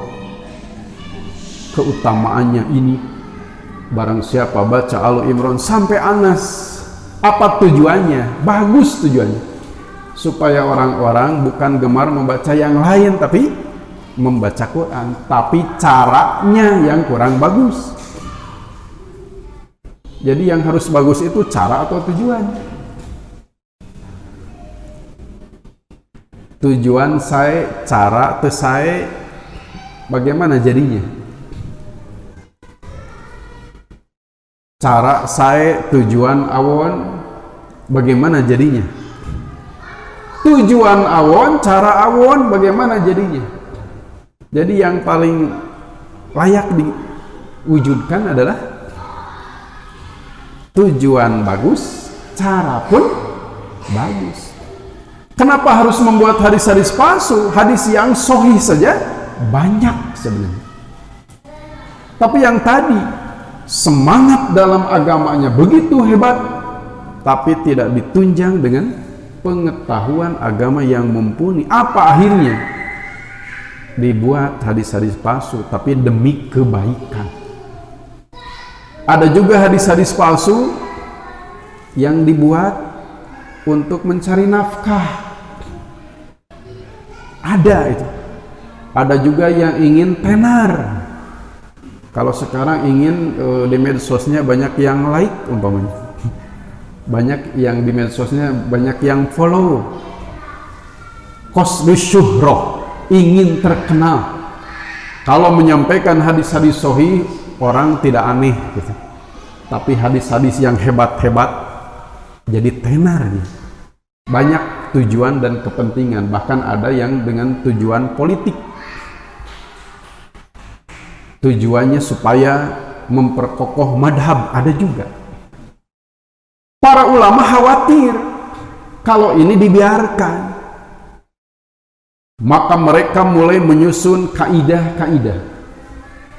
keutamaannya ini. Barang siapa baca Al-Imran sampai Anas, apa tujuannya? Bagus tujuannya, supaya orang-orang bukan gemar membaca yang lain, tapi membaca Quran, tapi caranya yang kurang bagus. Jadi yang harus bagus itu cara atau tujuan? Tujuan saya, cara teu saya, bagaimana jadinya? Cara saya, tujuan awon, bagaimana jadinya? Tujuan awon, cara awon, bagaimana jadinya? Jadi yang paling layak diwujudkan adalah tujuan bagus, cara pun bagus. Kenapa harus membuat hadis-hadis palsu? Hadis yang sahih saja banyak sebenarnya. Tapi yang tadi, semangat dalam agamanya begitu hebat, tapi tidak ditunjang dengan pengetahuan agama yang mumpuni. Apa akhirnya? Dibuat hadis-hadis palsu, tapi demi kebaikan. Ada juga hadis-hadis palsu yang dibuat untuk mencari nafkah. Ada itu. Ada juga yang ingin tenar. Kalau sekarang ingin di medsosnya banyak yang like umpamanya. Banyak yang di medsosnya banyak yang follow. Qasdus syuhrah, ingin terkenal. Kalau menyampaikan hadis-hadis sahih, orang tidak aneh gitu. Tapi hadis-hadis yang hebat-hebat jadi tenar nih. Banyak tujuan dan kepentingan, bahkan ada yang dengan tujuan politik. Tujuannya supaya memperkokoh madhab, ada juga. Para ulama khawatir kalau ini dibiarkan, maka mereka mulai menyusun kaidah-kaidah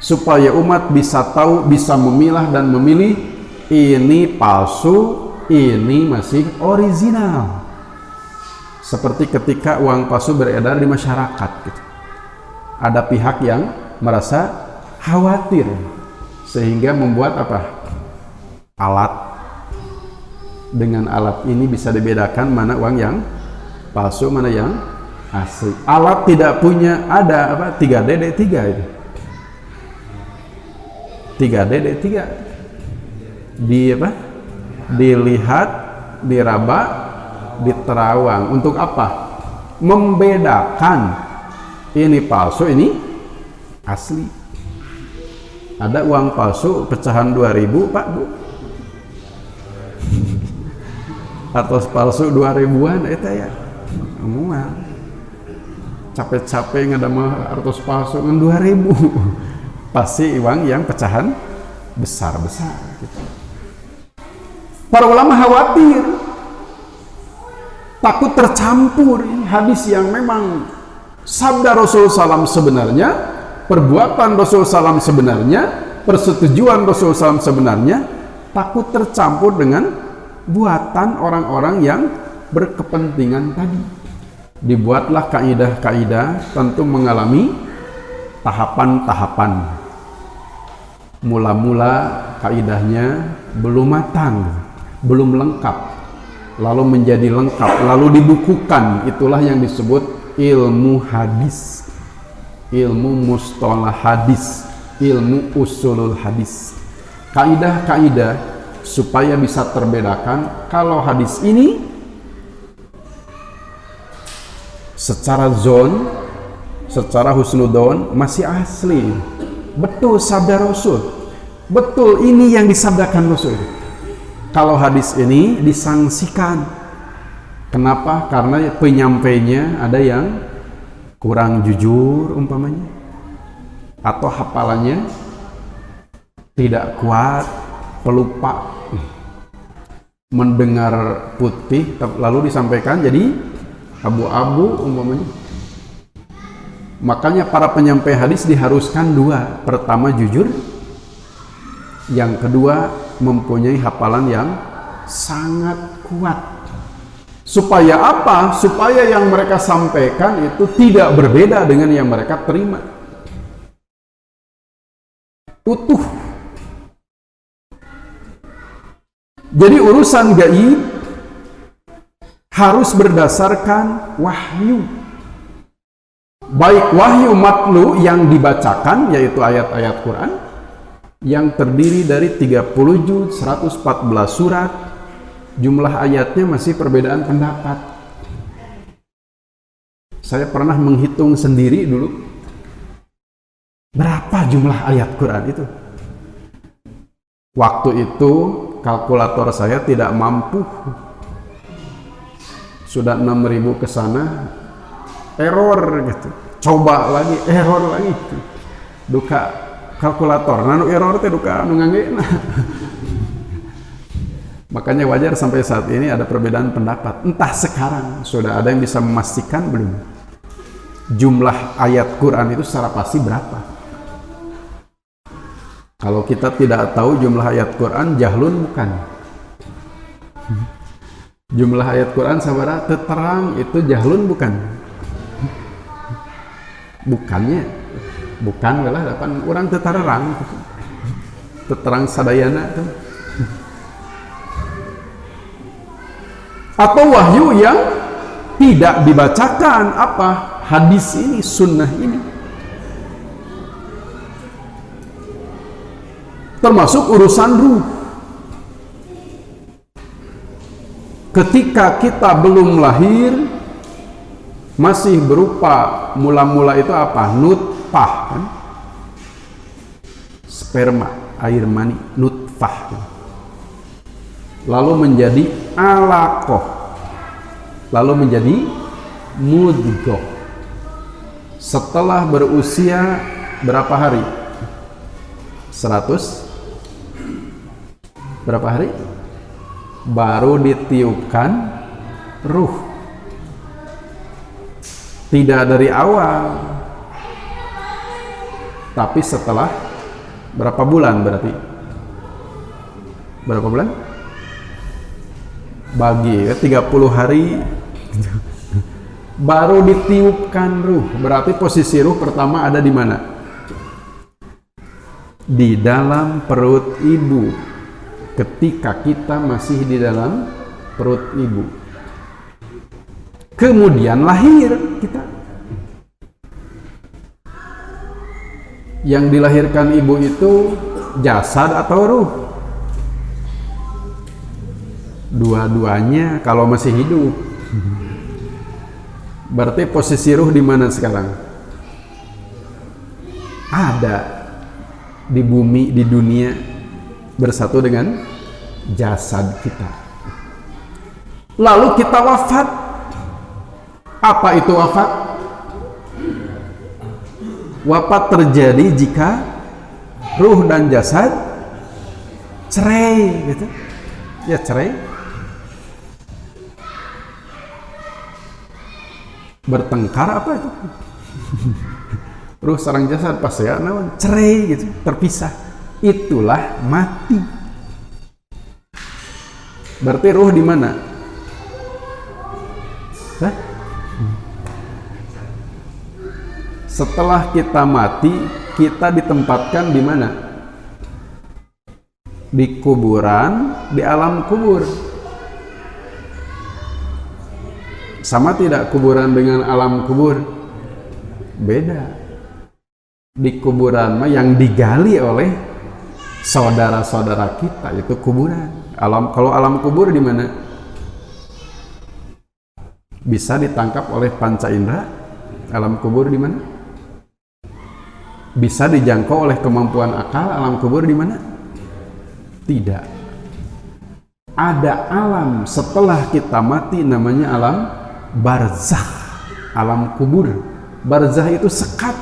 supaya umat bisa tahu, bisa memilah dan memilih ini palsu, ini masih original. Seperti ketika uang palsu beredar di masyarakat gitu. Ada pihak yang merasa khawatir sehingga membuat apa? Alat. Dengan alat ini bisa dibedakan mana uang yang palsu, mana yang asli. Alat tidak punya, ada apa? 3DD3 itu. 3DD3 di apa? Dilihat, diraba, diterawang. Untuk apa? Membedakan ini palsu, ini asli. Ada uang palsu pecahan 2000 Pak Bu, atau palsu 2000-an itu ya mual. Capek-capek ngedama artos palsu dengan 2000 pasti uang yang pecahan besar-besar gitu. Para ulama khawatir, takut tercampur hadis yang memang sabda Rasulullah SAW sebenarnya, perbuatan Rasulullah SAW sebenarnya, persetujuan Rasulullah SAW sebenarnya, takut tercampur dengan buatan orang-orang yang berkepentingan tadi. Dibuatlah kaidah-kaidah, tentu mengalami tahapan-tahapan. Mula-mula kaidahnya belum matang, belum lengkap, lalu menjadi lengkap, lalu dibukukan. Itulah yang disebut ilmu hadis, ilmu mustalah hadis, ilmu usulul hadis. Kaidah-kaidah supaya bisa terbedakan kalau hadis ini secara zon, secara husnudon masih asli, betul sabda Rasul, betul ini yang disabdakan Rasul. Kalau hadis ini disangsikan, kenapa? Karena penyampainya ada yang kurang jujur umpamanya, atau hafalannya tidak kuat, pelupa, mendengar putih lalu disampaikan jadi abu-abu umpamanya. Makanya para penyampai hadis diharuskan dua. Pertama jujur, yang kedua mempunyai hafalan yang sangat kuat. Supaya apa? Supaya yang mereka sampaikan itu tidak berbeda dengan yang mereka terima, utuh. Jadi urusan gaib harus berdasarkan wahyu. Baik wahyu matlu yang dibacakan, yaitu ayat-ayat Quran yang terdiri dari 30 juz, 114 surat, jumlah ayatnya masih perbedaan pendapat. Saya pernah menghitung sendiri dulu berapa jumlah ayat Quran itu. Waktu itu kalkulator saya tidak mampu, sudah 6.000 ke sana, error gitu. Coba lagi, error lagi. Duka kalkulator, nanu error teh duka anu nganggeuna. Makanya wajar sampai saat ini ada perbedaan pendapat. Entah sekarang sudah ada yang bisa memastikan belum jumlah ayat Quran itu secara pasti berapa. Kalau kita tidak tahu jumlah ayat Quran, jahlun bukan. Jumlah ayat Quran sabaraha terang itu jahlun bukan. Bukannya, bukan lah, depan orang tetarerang. Terang sadayana tuh. Atau wahyu yang tidak dibacakan apa? Hadis ini, sunnah ini. Termasuk urusan ruh. Ketika kita belum lahir, masih berupa mula-mula itu apa? Nutfah kan? Sperma, air mani, nutfah. Lalu menjadi alaqah. Lalu menjadi mudghah. Setelah berusia berapa hari? 100 berapa hari? Baru ditiupkan ruh. Tidak dari awal, tapi setelah berapa bulan berarti? Berapa bulan? Bagi 30 hari baru ditiupkan ruh. Berarti posisi ruh pertama ada di mana? Di dalam perut ibu. Ketika kita masih di dalam perut ibu, kemudian lahir kita. Yang dilahirkan ibu itu jasad atau ruh? Dua-duanya kalau masih hidup. Berarti posisi ruh di mana sekarang? Ada di bumi, di dunia, bersatu dengan jasad kita. Lalu kita wafat. Apa itu wafat? Wafat terjadi jika ruh dan jasad cerai, gitu. Ya cerai. Bertengkar apa itu? Ruh sareng jasad pas ya naon cerai gitu, terpisah. Itulah mati. Berarti ruh di mana? Hah? Setelah kita mati, kita ditempatkan di mana? Di kuburan, di alam kubur. Sama tidak kuburan dengan alam kubur? Beda. Di kuburan mah yang digali oleh saudara-saudara kita, itu kuburan. Kalau alam kubur di mana? Bisa ditangkap oleh panca indera. Alam kubur di mana? Bisa dijangkau oleh kemampuan akal. Alam kubur di mana? Tidak. Ada alam setelah kita mati, namanya alam barzakh, alam kubur. Barzakh itu sekat.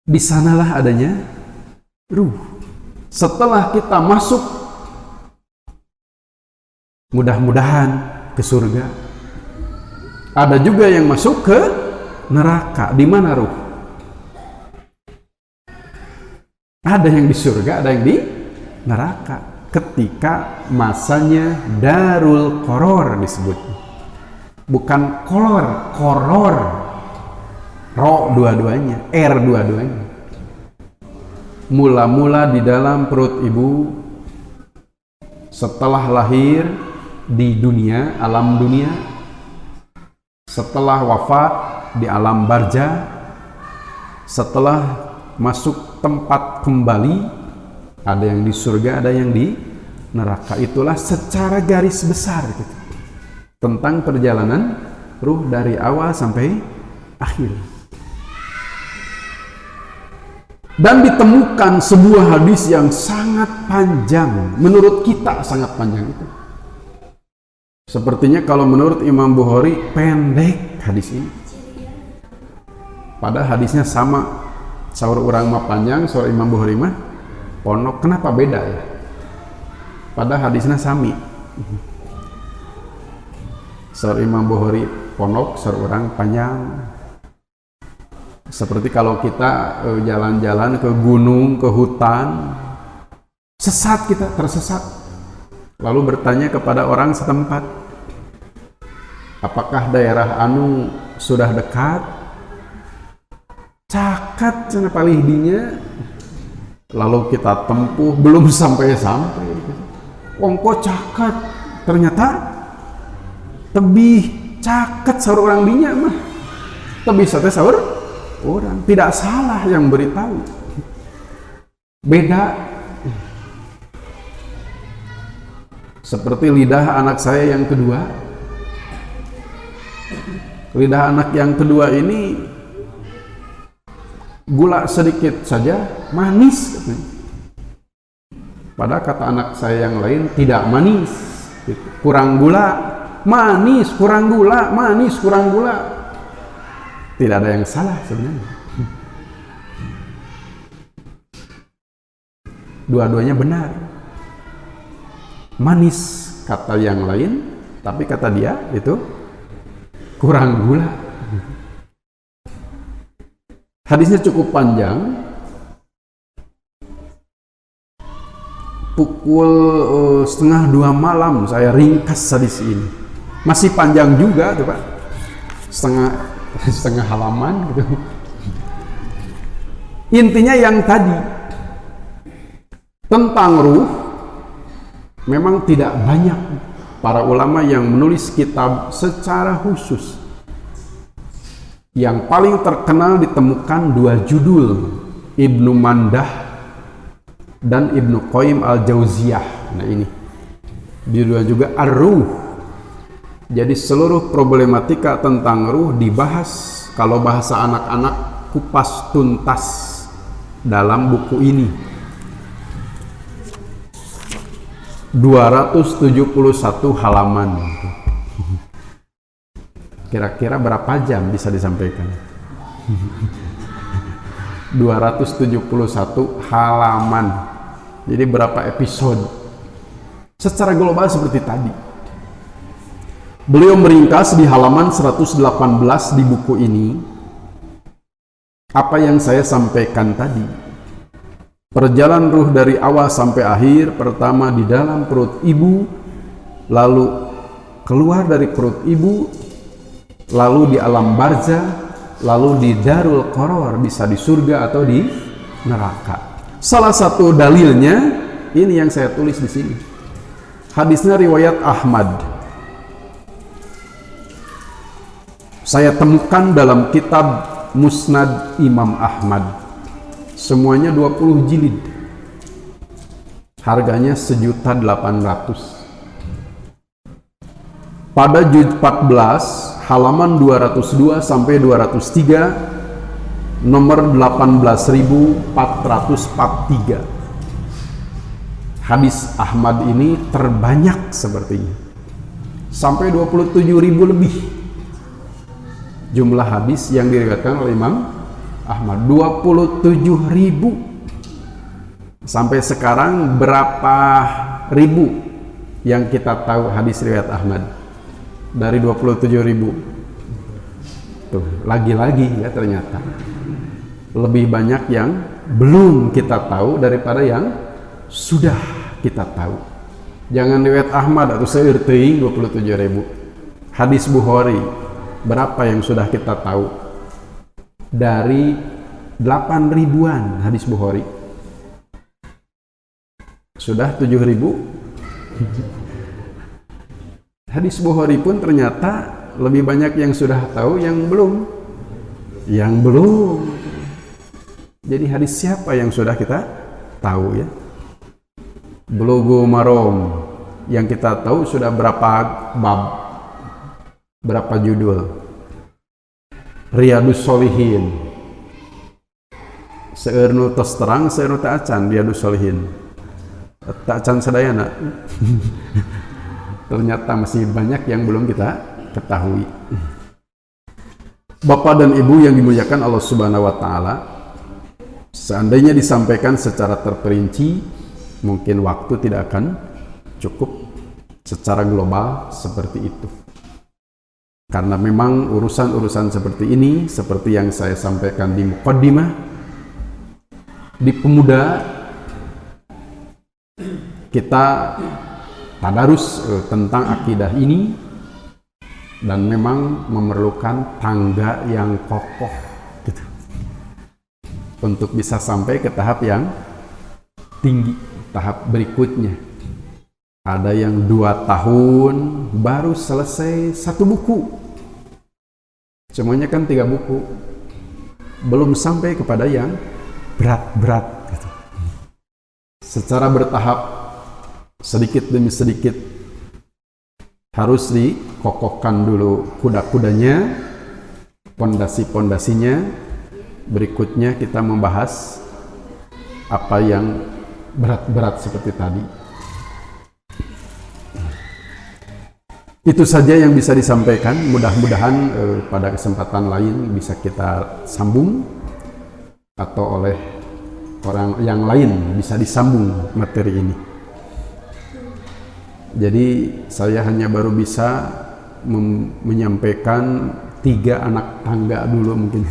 Di sanalah adanya ruh. Setelah kita masuk, mudah-mudahan ke surga. Ada juga yang masuk ke neraka. Di mana ruh? Ada yang di surga, ada yang di neraka. Ketika masanya darul qoror disebut. Bukan kolor, koror. Ro dua-duanya, R dua-duanya. Mula-mula di dalam perut ibu, setelah lahir di dunia, alam dunia, setelah wafat di alam barzah, setelah masuk tempat kembali, ada yang di surga, ada yang di neraka. Itulah secara garis besar gitu, tentang perjalanan ruh dari awal sampai akhir. Dan ditemukan sebuah hadis yang sangat panjang, menurut kita sangat panjang itu. Sepertinya kalau menurut Imam Bukhari pendek hadis ini. Padahal hadisnya sama. Saur urang mah panjang, saur Imam Bukhari mah pondok. Kenapa beda ya? Padahal hadisnya sami. Saur Imam Bukhari pondok, saur urang panjang. Seperti kalau kita jalan-jalan ke gunung, ke hutan, sesat, kita tersesat. Lalu bertanya kepada orang setempat, apakah daerah anu sudah dekat? Cak cakat cina palihdinya, lalu kita tempuh belum sampai-sampai gitu. Ongko cakat ternyata tebih cakat sahur orang dinya mah tebih sate sahur orang, tidak salah yang beritahu, beda. Seperti lidah anak saya yang kedua. Lidah anak yang kedua ini gula sedikit saja manis katanya. Padahal kata anak saya yang lain tidak manis, kurang gula, manis, kurang gula, manis, kurang gula. Tidak ada yang salah sebenarnya. Dua-duanya benar. Manis kata yang lain, tapi kata dia itu kurang gula. Hadisnya cukup panjang. Pukul 1:30 malam saya ringkas hadis ini. Masih panjang juga tuh Pak. Setengah halaman gitu. Intinya yang tadi tentang ruh, memang tidak banyak para ulama yang menulis kitab secara khusus. Yang paling terkenal ditemukan dua judul, Ibnu Mandah dan Ibnu Qayyim al-Jauziyah. Nah ini judulnya juga Ar-Ruh. Jadi seluruh problematika tentang ruh dibahas, kalau bahasa anak-anak, kupas tuntas dalam buku ini. 271 halaman. Kira-kira berapa jam bisa disampaikan? 271 halaman. Jadi berapa episode? Secara global seperti tadi. Beliau meringkas di halaman 118 di buku ini apa yang saya sampaikan tadi. Perjalanan ruh dari awal sampai akhir, pertama di dalam perut ibu, lalu keluar dari perut ibu, lalu di alam barzah, lalu di Darul Qaror, bisa di surga atau di neraka. Salah satu dalilnya ini yang saya tulis di sini. Hadisnya riwayat Ahmad. Saya temukan dalam kitab Musnad Imam Ahmad. Semuanya 20 jilid. Harganya 1.800.000. Pada juz 14 halaman 202 sampai 203 nomor 18.443. Hadis Ahmad ini terbanyak sepertinya. Sampai 27.000 lebih jumlah hadis yang diriwayatkan oleh Imam Ahmad. 27.000. Sampai sekarang berapa ribu yang kita tahu hadis riwayat Ahmad dari 27.000? Tuh, lagi-lagi ya, ternyata lebih banyak yang belum kita tahu daripada yang sudah kita tahu. Jangan riwayat Ahmad atau seueur teuing 27.000. Hadis Bukhari berapa yang sudah kita tahu? Dari 8.000-an hadis Bukhari sudah 7.000. Hadis Bukhari pun ternyata lebih banyak yang sudah tahu yang belum. Jadi hadis siapa yang sudah kita tahu ya? Bulughul Maram yang kita tahu sudah berapa bab, berapa judul? Riyadus Shalihin seueur nu tos terang, seueur nu teu acan. Riyadus Shalihin teu acan sadayana. Ternyata masih banyak yang belum kita ketahui. Bapak dan Ibu yang dimuliakan Allah Subhanahu wa taala, seandainya disampaikan secara terperinci, mungkin waktu tidak akan cukup secara global seperti itu. Karena memang urusan-urusan seperti ini, seperti yang saya sampaikan di muqaddimah, di pemuda kita tadarus tentang akidah ini, dan memang memerlukan tangga yang kokoh gitu. untuk bisa sampai ke tahap yang tinggi, tahap berikutnya. Ada yang 2 tahun baru selesai 1 buku. Semuanya kan 3 buku. Belum sampai kepada yang berat-berat gitu. Secara bertahap, sedikit demi sedikit harus dikokohkan dulu kuda-kudanya, pondasi-pondasinya. Berikutnya kita membahas apa yang berat-berat seperti tadi. Itu saja yang bisa disampaikan. Mudah-mudahan pada kesempatan lain bisa kita sambung, atau oleh orang yang lain bisa disambung materi ini. Jadi saya hanya baru bisa menyampaikan 3 anak tangga dulu mungkin.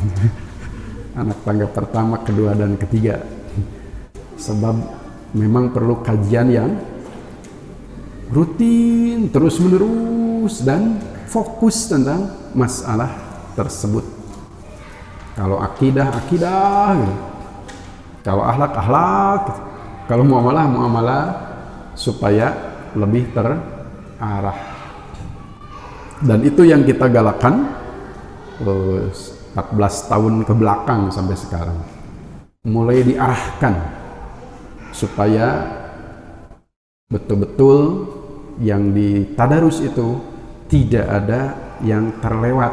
Anak tangga pertama, kedua, dan ketiga. Sebab memang perlu kajian yang rutin, terus-menerus, dan fokus tentang masalah tersebut. Kalau akidah, gitu. Kalau akhlak, gitu. Kalau muamalah, supaya lebih terarah. Dan itu yang kita galakan 14 tahun ke belakang sampai sekarang. Mulai diarahkan supaya betul-betul yang di tadarus itu tidak ada yang terlewat.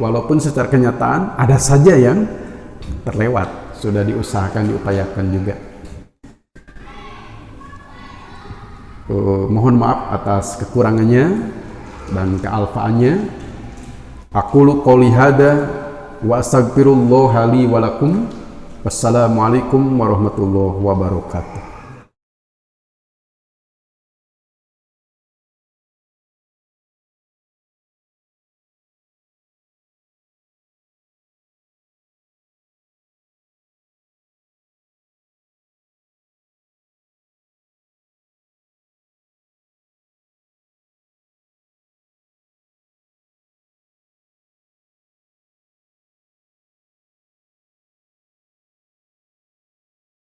Walaupun secara kenyataan ada saja yang terlewat, sudah diusahakan, diupayakan juga. Mohon maaf atas kekurangannya dan kealfaannya. Aqulu qouli hada wa astaghfirullaha li wa lakum. Wassalamualaikum warahmatullahi wabarakatuh.